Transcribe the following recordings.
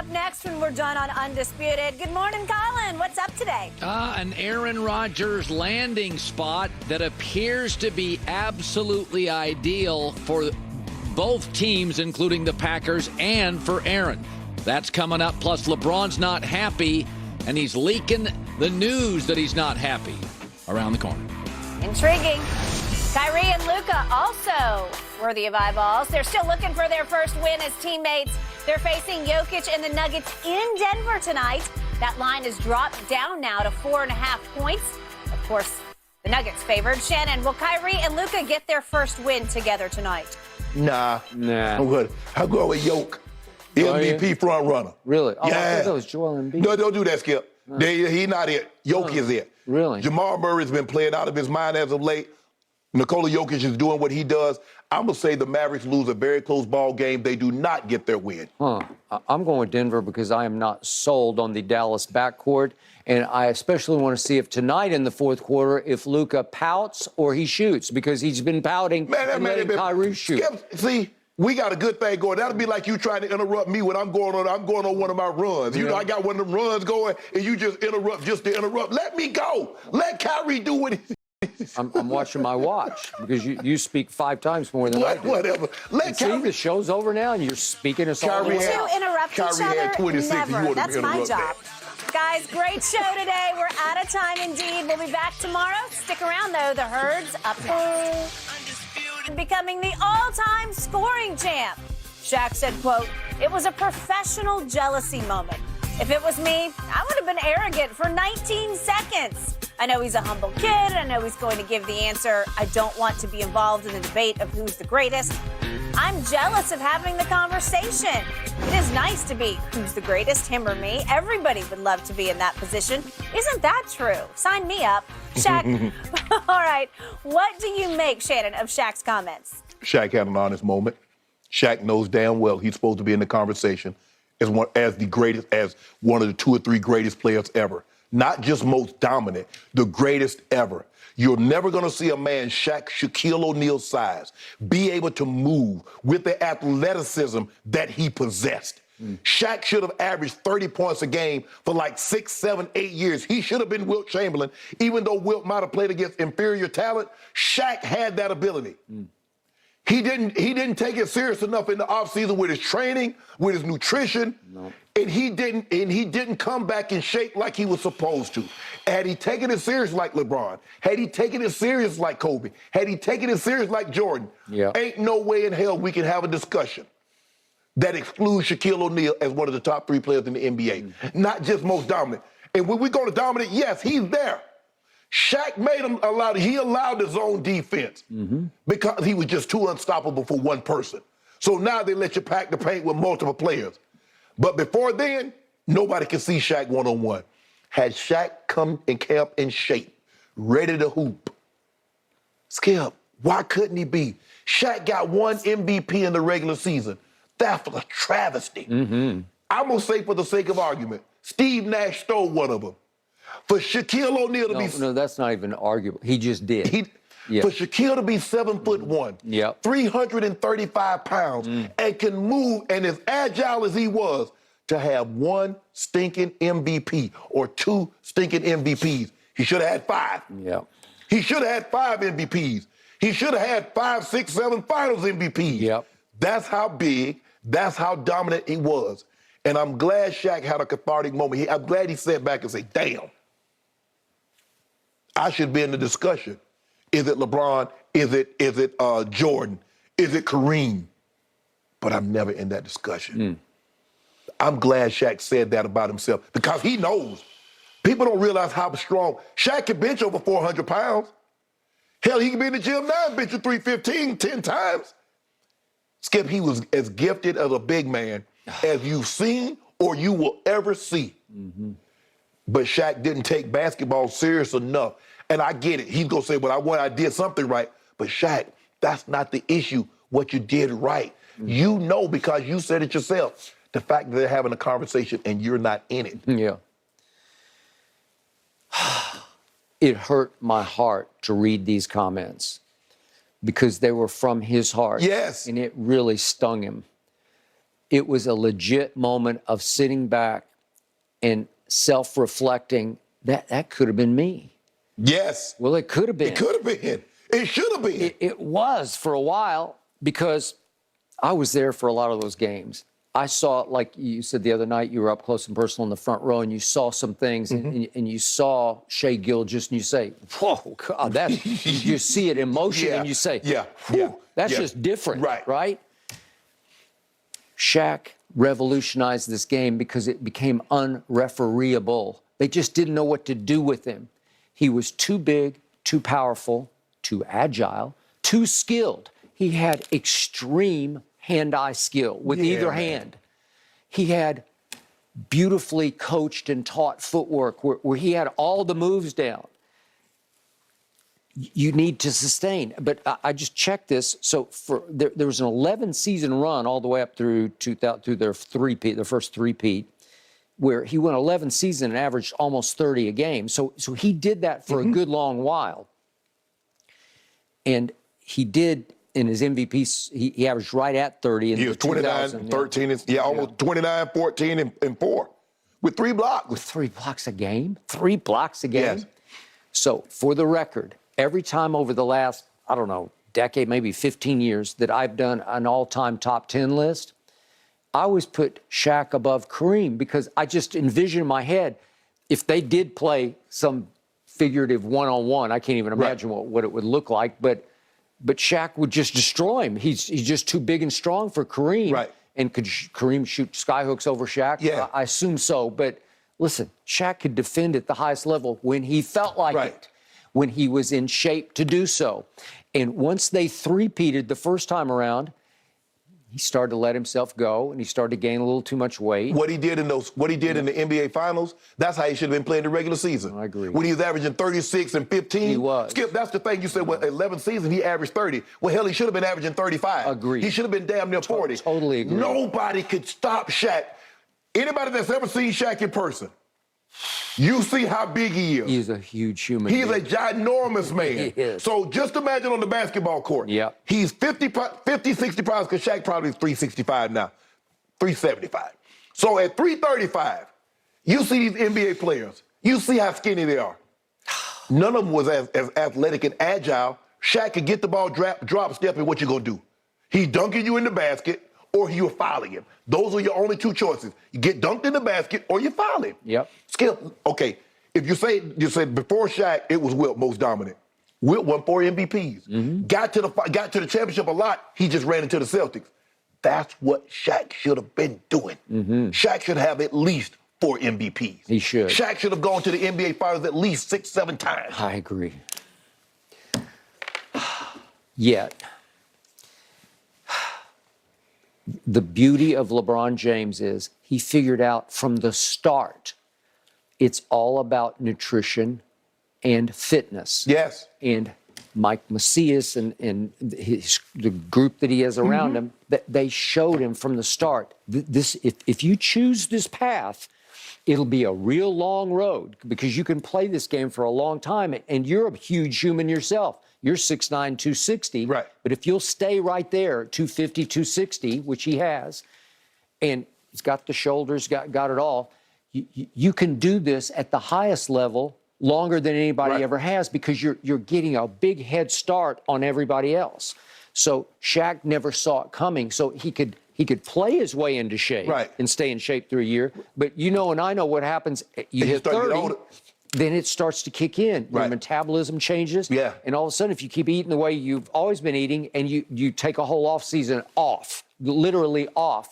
up next when we're done on Undisputed. Good morning, Colin. What's up today? An Aaron Rodgers landing spot that appears to be absolutely ideal for both teams, including the Packers, and for Aaron. That's coming up. Plus, LeBron's not happy, and he's leaking the news that he's not happy around the corner. Intriguing. Kyrie and Luka also worthy of eyeballs. They're still looking for their first win as teammates. They're facing Jokic and the Nuggets in Denver tonight. That line is dropped down now to 4.5 points. Of course, the Nuggets favored. Shannon, will Kyrie and Luka get their first win together tonight? Nah. Nah. I'm going with Jokic, MVP front runner. Really? Oh, Yeah. I thought that was Joel Embiid. No, don't do that, Skip. He's not it. Jokic is it. Really? Jamal Murray's been playing out of his mind as of late. Nikola Jokic is doing what he does. I'm going to say the Mavericks lose a very close ball game. They do not get their win. I'm going with Denver because I am not sold on the Dallas backcourt. And I especially want to see if tonight in the fourth quarter, if Luka pouts or he shoots, because he's been pouting and letting Kyrie shoot. Skip, see, we got a good thing going. That'll be like you trying to interrupt me when I'm going on one of my runs. You know, I got one of them runs going, and you just interrupt just to interrupt. Let me go. Let Kyrie do what he I'm watching my watch because you speak 5 times more than I do. Whatever. Let See, the show's over now, and you're speaking us all Kyrie the way had- out. To interrupt each Kyrie had other? 26 and you Never. wanted to That's my interrupt job. Guys, great show today. We're out of time indeed. We'll be back tomorrow. Stick around, though. The Herd's up next. Becoming the all-time scoring champ. Shaq said, quote, "It was a professional jealousy moment. If it was me, I would have been arrogant for 19 seconds. I know he's a humble kid. I know he's going to give the answer. I don't want to be involved in the debate of who's the greatest. I'm jealous of having the conversation. It is nice to be who's the greatest, him or me. Everybody would love to be in that position. Isn't that true? Sign me up." Shaq, all right, what do you make, Shannon, of Shaq's comments? Shaq had an honest moment. Shaq knows damn well he's supposed to be in the conversation as one of the 2 or 3 greatest players ever. Not just most dominant, the greatest ever. You're never going to see a man Shaquille O'Neal's size be able to move with the athleticism that he possessed. Shaq should have averaged 30 points a game for like 6, 7, 8 years. He should have been Wilt Chamberlain. Even though Wilt might have played against inferior talent, Shaq had that ability. He didn't take it serious enough in the offseason with his training, with his nutrition. No. And he didn't come back in shape like he was supposed to. Had he taken it serious like LeBron, had he taken it serious like Kobe, had he taken it serious like Jordan, ain't no way in hell we can have a discussion that excludes Shaquille O'Neal as one of the top 3 players in the NBA. Not just most dominant. And when we go to dominant, yes, he's there. Shaq he allowed his own defense because he was just too unstoppable for one person. So now they let you pack the paint with multiple players. But before then, nobody could see Shaq one-on-one. Had Shaq come in camp in shape, ready to hoop, Skip, why couldn't he be? Shaq got 1 MVP in the regular season. That's a travesty. I'm going to say, for the sake of argument, Steve Nash stole one of them. For Shaquille O'Neal to be... No, that's not even arguable. He just did. For Shaquille to be 7'1", 335 pounds, and can move, and as agile as he was, to have 1 stinking MVP or 2 stinking MVPs. He should have had 5. He should have had 5 MVPs. He should have had 5, 6, 7 finals MVPs. That's how big, that's how dominant he was. And I'm glad Shaq had a cathartic moment. I'm glad he sat back and said, damn, I should be in the discussion. Is it LeBron? Is it Jordan? Is it Kareem? But I'm never in that discussion. I'm glad Shaq said that about himself because he knows. People don't realize how strong. Shaq can bench over 400 pounds. Hell, he can be in the gym now and bench 315 10 times. Skip, he was as gifted as a big man as you've seen or you will ever see. But Shaq didn't take basketball serious enough. And I get it. He's going to say, well, I did something right. But Shaq, that's not the issue, what you did right. You know, because you said it yourself, the fact that they're having a conversation and you're not in it. It hurt my heart to read these comments because they were from his heart. Yes. And it really stung him. it was a legit moment of sitting back and self-reflecting. That could have been me. Yes. Well, it could have been. It could have been. It should have been. It was for a while, because I was there for a lot of those games. I saw, like you said the other night, you were up close and personal in the front row, and you saw some things, and you saw Shai Gilgeous, and you say, whoa, God, you see it in motion, and you say, that's just different, right? Shaq revolutionized this game because it became unrefereeable. They just didn't know what to do with him. He was too big, too powerful, too agile, too skilled. He had extreme hand-eye skill with either hand. He had beautifully coached and taught footwork where he had all the moves down. You need to sustain. But I just checked this. So there was an 11-season run all the way up through their first three-peat, where he went 11 seasons and averaged almost 30 a game. So he did that for a good long while. And he did, in his MVP, he averaged right at 30. He was 29, 13, almost 29, 14, and 4 with 3 blocks. With 3 blocks a game? 3 blocks a game? Yes. So, for the record, every time over the last, I don't know, decade, maybe 15 years, that I've done an all-time top 10 list, I always put Shaq above Kareem, because I just envision in my head, if they did play some figurative one-on-one, I can't even imagine what it would look like, but Shaq would just destroy him. He's just too big and strong for Kareem. Right. And could Kareem shoot skyhooks over Shaq? Yeah. I assume so. But listen, Shaq could defend at the highest level when he felt like it, when he was in shape to do so. And once they three-peated the first time around, he started to let himself go, and he started to gain a little too much weight. What he did in the NBA Finals, that's how he should have been playing the regular season. I agree. When he was averaging 36 and 15. He was. Skip, that's the thing. You said, 11 seasons, he averaged 30. Well, hell, he should have been averaging 35. Agreed. He should have been damn near 40. Totally agree. Nobody could stop Shaq. Anybody that's ever seen Shaq in person, you see how big he is. He's a huge human He's being. a ginormous man. He is. So just imagine on the basketball court. Yep. He's 50, 60 pounds, because Shaq probably is 365 now, 375. So at 335, you see these NBA players. You see how skinny they are. None of them was as athletic and agile. Shaq could get the ball, drop, step, and what you gonna do? He dunking you in the basket, or you're fouling him. Those are your only 2 choices. You get dunked in the basket, or you foul him. Yep. Skip, okay, if you said before Shaq, it was Wilt most dominant. Wilt won 4 MVPs. Got to the championship a lot, he just ran into the Celtics. That's what Shaq should have been doing. Shaq should have at least 4 MVPs. He should. Shaq should have gone to the NBA Finals at least 6, 7 times. I agree. Yet, the beauty of LeBron James is he figured out from the start it's all about nutrition and fitness. Yes. And Mike Macias and the group that he has around him, that they showed him from the start, if you choose this path, it'll be a real long road, because you can play this game for a long time, and you're a huge human yourself. You're 6'9", 260. Right. But if you'll stay right there, 250, 260, which he has, and he's got the shoulders, got it all, you can do this at the highest level longer than anybody ever has, because you're getting a big head start on everybody else. So Shaq never saw it coming, so he could play his way into shape and stay in shape through a year. But you know and I know what happens. You hit 30, then it starts to kick in. Your metabolism changes. Yeah. And all of a sudden, if you keep eating the way you've always been eating, and you take a whole off season off, literally off,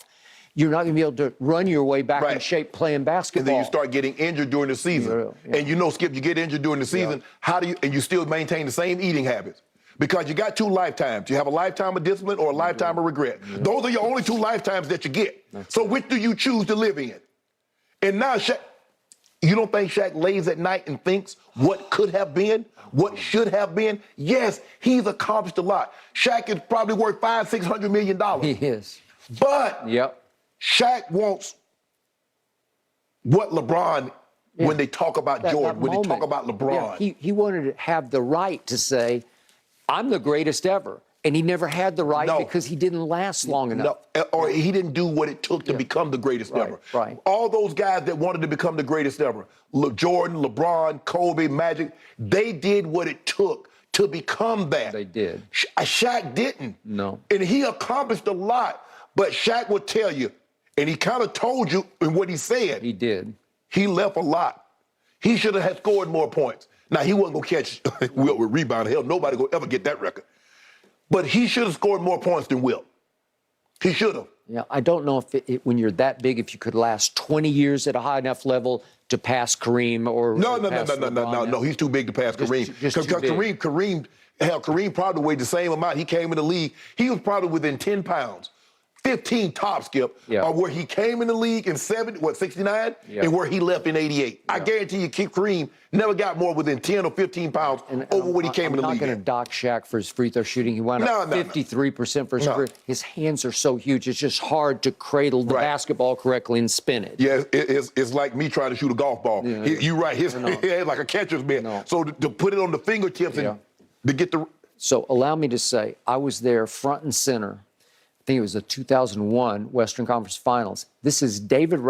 you're not going to be able to run your way back in shape playing basketball. And then you start getting injured during the season. And you know, Skip, you get injured during the season, and you still maintain the same eating habits. Because you got 2 lifetimes. You have a lifetime of discipline or a lifetime of regret. Those are your only 2 lifetimes that you get. So which do you choose to live in? And now, Shaq, you don't think Shaq lays at night and thinks what could have been, what should have been? Yes, he's accomplished a lot. Shaq is probably worth $500-600 million. He is. But Shaq wants what LeBron, when they talk about Jordan, when they talk about LeBron. He wanted to have the right to say, I'm the greatest ever. And he never had the right No. because he didn't last long enough. No, or he didn't do what it took to become the greatest Right, ever. right. All those guys that wanted to become the greatest ever, Jordan, LeBron, Kobe, Magic, they did what it took to become that. They did. Shaq didn't. No. And he accomplished a lot, but Shaq would tell you, and he kind of told you in what he said. He did. He left a lot. He should have scored more points. Now, he wasn't going to catch Wilt with rebound. Hell, nobody going to ever get that record. But he should have scored more points than Wilt. He should have. Yeah, I don't know if when you're that big, if you could last 20 years at a high enough level to pass Kareem or No. He's too big to pass Kareem. Just too big. Kareem probably weighed the same amount. He came in the league. He was probably within 10 pounds. 15 top, Skip, or where he came in the league in 69, and where he left in 88. I guarantee you, Kareem never got more within 10 or 15 pounds over when he came in the league. I'm not going to dock Shaq for his free throw shooting. He wound up 53% for his career. His hands are so huge, it's just hard to cradle the basketball correctly and spin it. Yeah, it's like me trying to shoot a golf ball. Yeah. You're right. His head like a catcher's mitt. So to put it on the fingertips and to get the... So allow me to say, I was there front and center. I think it was the 2001 Western Conference Finals. This is David Robinson.